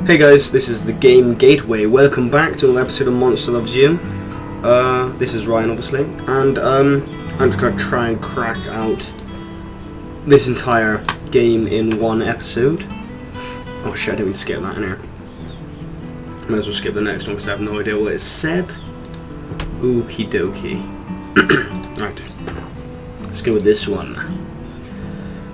Hey guys, this is the Game Gateway. Welcome back to another episode of Monster Loves You. This is Ryan, obviously, and I'm just gonna try and crack out this entire game in one episode. Oh shit, I didn't mean to skip that in here. Might as well skip the next one because I have no idea what it said. Okie dokie. Right, let's go with this one.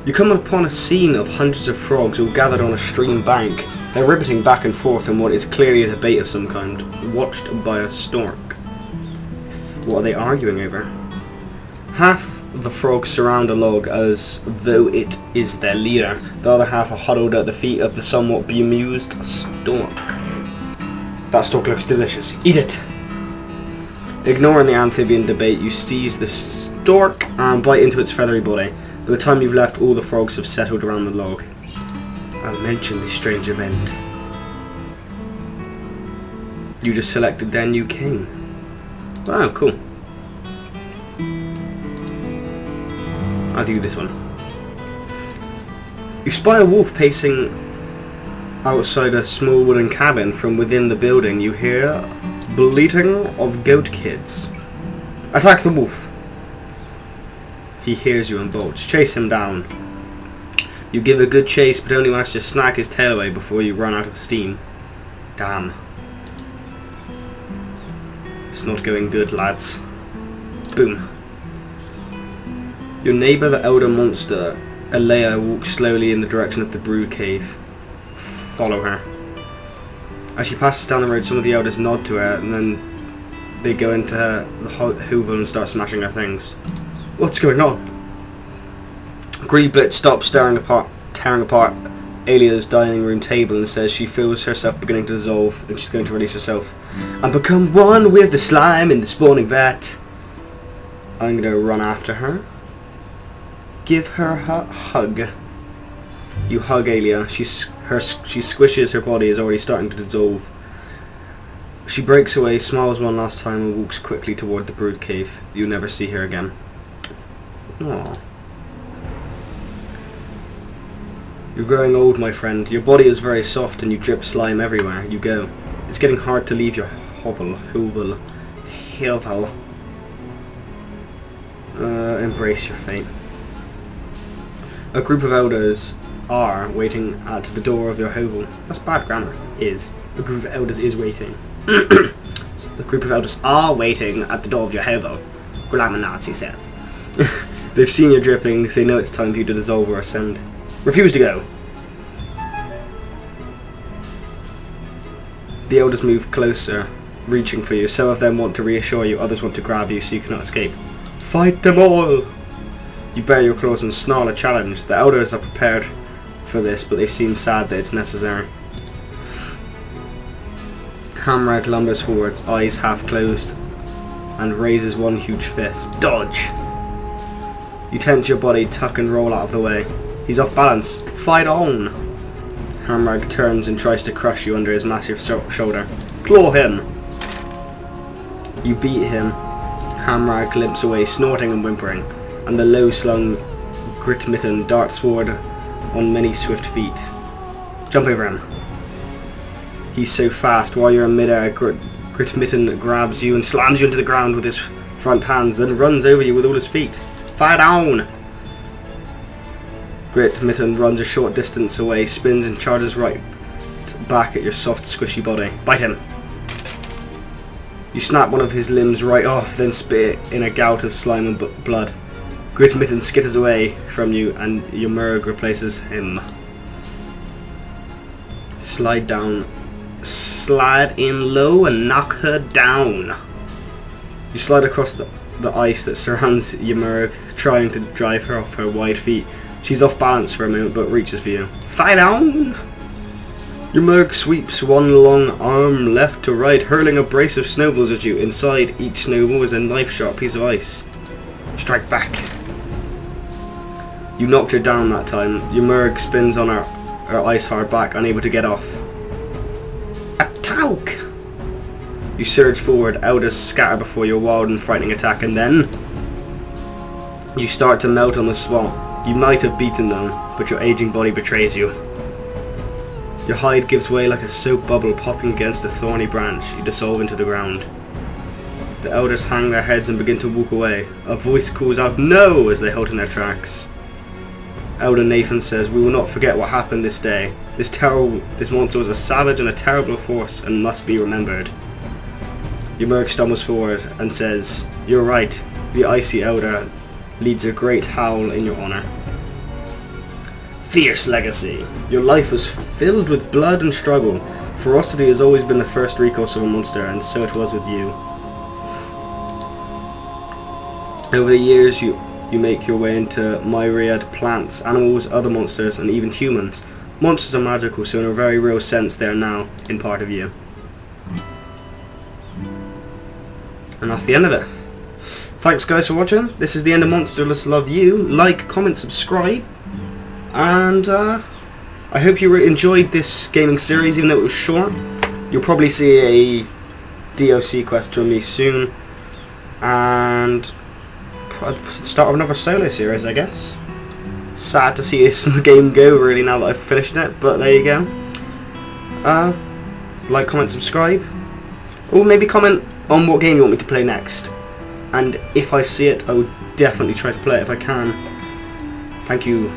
You come upon a scene of hundreds of frogs all gathered on a stream bank. They're ribbiting back and forth in what is clearly a debate of some kind, watched by a stork. What are they arguing over? Half the frogs surround a log as though it is their leader. The other half are huddled at the feet of the somewhat bemused stork. That stork looks delicious. Eat it! Ignoring the amphibian debate, you seize the stork and bite into its feathery body. By the time you've left, all the frogs have settled around the log. I'll mention this strange event. You just selected their new king. Wow, cool. I'll do this one. You spy a wolf pacing outside a small wooden cabin. From within the building you hear bleating of goat kids. Attack the wolf! He hears you and bolts. Chase him down. You give a good chase, but only manage to snag his tail away before you run out of steam. Damn. It's not going good, lads. Boom. Your neighbour, the elder monster, Alea, walks slowly in the direction of the brood cave. Follow her. As she passes down the road, some of the elders nod to her, and then they go into the hovel and start smashing her things. What's going on? Greeblit stops tearing apart Alia's dining room table and says she feels herself beginning to dissolve and she's going to release herself and become one with the slime in the spawning vat. I'm going to run after her. Give her a hug. You hug Alia. She squishes, her body is already starting to dissolve. She breaks away, smiles one last time and walks quickly toward the brood cave. You'll never see her again. Aww. You're growing old, my friend. Your body is very soft and you drip slime everywhere you go. It's getting hard to leave your hovel. Embrace your fate. A group of elders are waiting at the door of your hovel. That's bad grammar. Is. A group of elders is waiting. So a group of elders are waiting at the door of your hovel. Grammar Nazi says. They've seen your drippings. They know it's time for you to dissolve or ascend. Refuse to go. The elders move closer, reaching for you. Some of them want to reassure you, others want to grab you so you cannot escape. Fight them all! You bare your claws and snarl a challenge. The elders are prepared for this, but they seem sad that it's necessary. Hamrad lumbers forwards, eyes half closed, and raises one huge fist. Dodge! You tense your body, tuck and roll out of the way. He's off balance. Fight on! Hamrag turns and tries to crush you under his massive shoulder. Claw him! You beat him. Hamrag limps away, snorting and whimpering, and the low-slung Gritmitten darts forward on many swift feet. Jump over him. He's so fast. While you're in midair, Gritmitten grabs you and slams you into the ground with his front hands, then runs over you with all his feet. Fire down! Gritmitten runs a short distance away, spins and charges right back at your soft, squishy body. Bite him! You snap one of his limbs right off, then spit in a gout of slime and blood. Gritmitten skitters away from you and Yamurg replaces him. Slide down. Slide in low and knock her down. You slide across the ice that surrounds Yamurg, trying to drive her off her wide feet. She's off balance for a moment, but reaches for you. Fight down! Yamurg sweeps one long arm left to right, hurling a brace of snowballs at you. Inside each snowball is a knife-sharp piece of ice. Strike back. You knocked her down that time. Yamurg spins on her ice-hard back, unable to get off. Attack! You surge forward, elders scatter before your wild and frightening attack, and then you start to melt on the spot. You might have beaten them, but your aging body betrays you. Your hide gives way like a soap bubble popping against a thorny branch. You dissolve into the ground. The elders hang their heads and begin to walk away. A voice calls out, "No!" as they halt in their tracks. Elder Nathan says, "We will not forget what happened this day. This monster was a savage and a terrible force and must be remembered." Yamurk stumbles forward and says, "You're right. The Icy Elder leads a great howl in your honor." Fierce legacy. Your life was filled with blood and struggle. Ferocity has always been the first recourse of a monster, and so it was with you. Over the years, you make your way into myriad plants, animals, other monsters, and even humans. Monsters are magical, so in a very real sense, they are now in part of you. And that's the end of it. Thanks guys for watching. This is the end of Monsterless Love You. Like, comment, subscribe. And I hope you enjoyed this gaming series, even though it was short. You'll probably see a DLC quest from me soon. And start of another solo series, I guess. Sad to see this game go, really, now that I've finished it. But there you go. Like, comment, subscribe. Or maybe comment on what game you want me to play next. And if I see it, I will definitely try to play it if I can. Thank you